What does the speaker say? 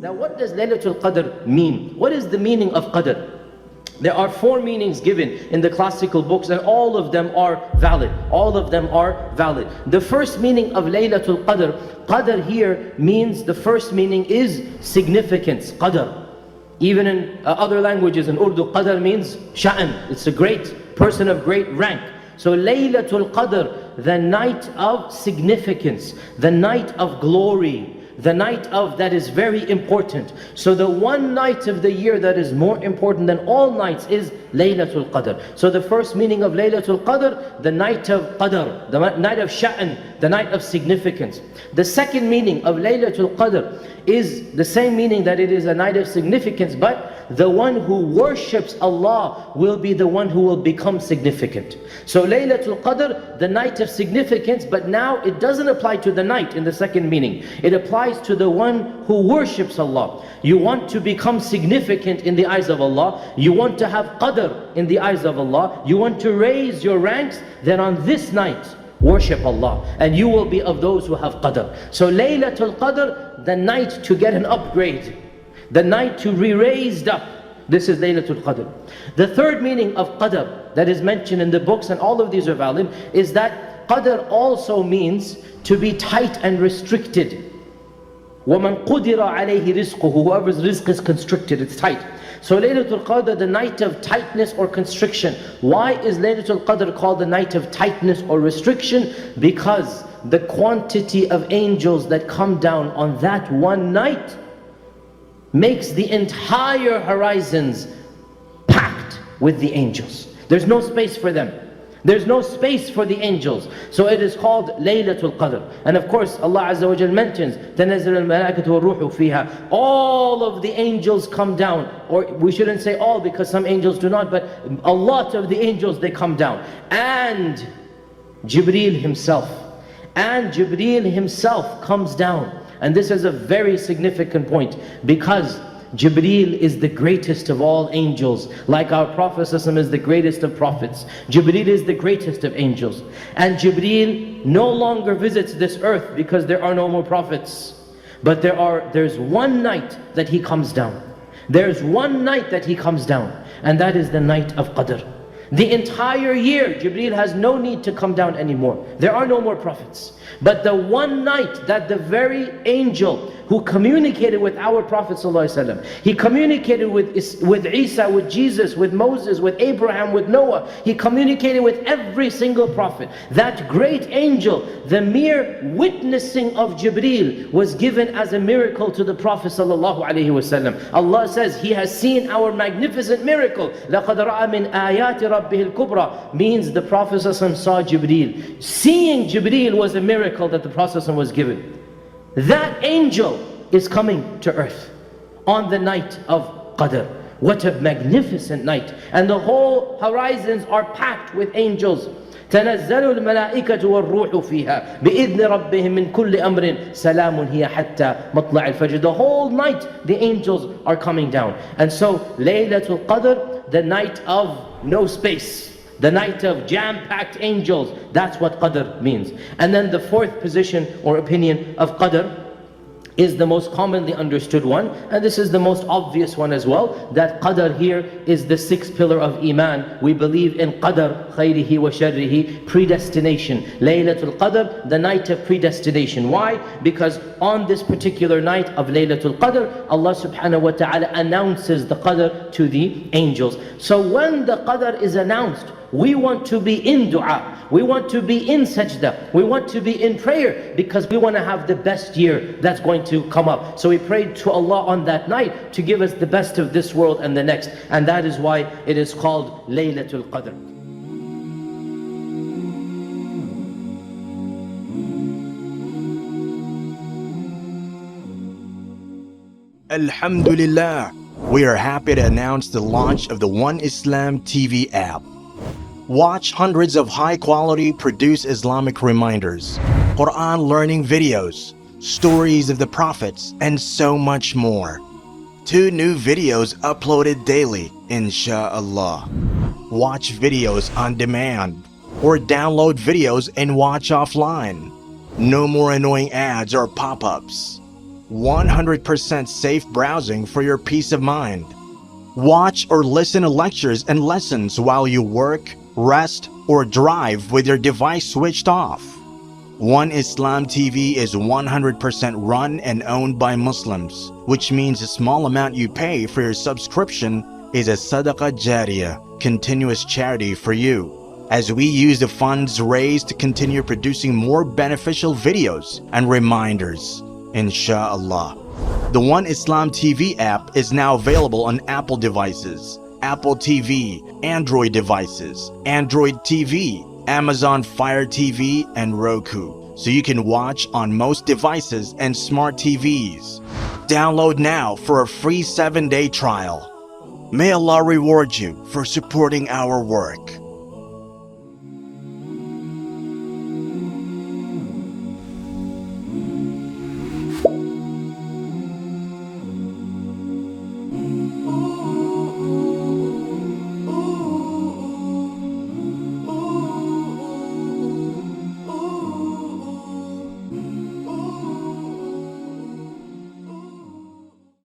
Now what does Laylatul Qadr mean? What is the meaning of Qadr? There are 4 meanings given in the classical books, and all of them are valid. All of them are valid. The first meaning of Laylatul Qadr, Qadr here means, the first meaning is significance, Qadr. Even in other languages, in Urdu, Qadr means Sha'an. It's a great person of great rank. So Laylatul Qadr, the night of significance, the night of glory, the night of that is very important. So the one night of the year that is more important than all nights is Laylatul Qadr. So the first meaning of Laylatul Qadr, the night of Qadr, the night of Sha'an, the night of significance. The second meaning of Laylatul Qadr is the same meaning, that it is a night of significance, but the one who worships Allah will be the one who will become significant. So Laylatul Qadr, the night of significance, but now it doesn't apply to the night in the second meaning. It applies to the one who worships Allah. You want to become significant in the eyes of Allah, you want to have Qadr in the eyes of Allah, you want to raise your ranks, then on this night worship Allah, and you will be of those who have Qadr. So Laylatul Qadr, the night to get an upgrade, the night to be raised up. This is Laylatul Qadr. The third meaning of Qadr that is mentioned in the books, and all of these are valid, is that Qadr also means to be tight and restricted. وَمَنْ قُدِرَ عَلَيْهِ رِزْقُهُ, whoever's rizq is constricted, it's tight. So Laylatul Qadr, the night of tightness or constriction. Why is Laylatul Qadr called the night of tightness or restriction? Because the quantity of angels that come down on that one night makes the entire horizons packed with the angels. There's no space for them. There's no space for the angels. So it is called Laylatul Qadr. And of course Allah Azza wa Jal mentions تَنَزَّلُ الْمَلَائِكَةُ وَالرُّوحُ فِيهَا. All of the angels come down. Or we shouldn't say all, because some angels do not, but a lot of the angels, they come down. And Jibreel himself. And Jibreel himself comes down. And this is a very significant point, because Jibreel is the greatest of all angels. Like our Prophet ﷺ is the greatest of prophets, Jibreel is the greatest of angels. And Jibreel no longer visits this earth because there are no more prophets. But there's one night that he comes down. There's one night that he comes down, and that is the night of Qadr. The entire year, Jibreel has no need to come down anymore. There are no more prophets. But the one night that the very angel who communicated with our Prophet ﷺ, he communicated with Isa, with Jesus, with Moses, with Abraham, with Noah. He communicated with every single prophet. That great angel, the mere witnessing of Jibreel was given as a miracle to the Prophet ﷺ. Allah says He has seen our magnificent miracle. لَقَدْ رَأَى مِنْ آيَاتِ رَبِّهِ الْكُبْرَى, means the Prophet ﷺ saw Jibreel. Seeing Jibreel was a miracle that the Prophet ﷺ was given. That angel is coming to earth on the night of Qadr. What a magnificent night. And the whole horizons are packed with angels. تَنَزَّلُ الْمَلَائِكَةُ وَالرُّوحُ فِيهَا بِإِذْنِ رَبِّهِمْ مِنْ كُلِّ أَمْرٍ سَلَامٌ هِيَ حَتَّى مَطْلَعِ الْفَجْرِ. The whole night the angels are coming down. And so Laylatul Qadr, the night of no space, the night of jam-packed angels, that's what Qadr means. And then the fourth position or opinion of Qadr is the most commonly understood one, and this is the most obvious one as well, that Qadr here is the sixth pillar of Iman. We believe in Qadr, khayrihi wa sharrihi, predestination. Laylatul Qadr, the night of predestination. Why? Because on this particular night of Laylatul Qadr, Allah subhanahu wa ta'ala announces the Qadr to the angels. So when the Qadr is announced, we want to be in dua, we want to be in sajda, we want to be in prayer, because we want to have the best year that's going to come up. So we prayed to Allah on that night to give us the best of this world and the next, and that is why it is called Laylatul Qadr. Alhamdulillah, we are happy to announce the launch of the One Islam TV app. Watch hundreds of high-quality produced Islamic reminders, Quran learning videos, stories of the prophets, and so much more. 2 new videos uploaded daily, inshallah. Watch videos on demand, or download videos and watch offline. No more annoying ads or pop-ups. 100% safe browsing for your peace of mind. Watch or listen to lectures and lessons while you work, rest, or drive with your device switched off. One Islam TV is 100% run and owned by Muslims, which means the small amount you pay for your subscription is a SADAQAH JARIYAH, continuous charity for you, as we use the funds raised to continue producing more beneficial videos and reminders, inshallah. The One Islam TV app is now available on Apple devices, Apple TV, Android devices, Android TV, Amazon Fire TV, and Roku, so you can watch on most devices and smart TVs. Download now for a free 7-day trial. May Allah reward you for supporting our work.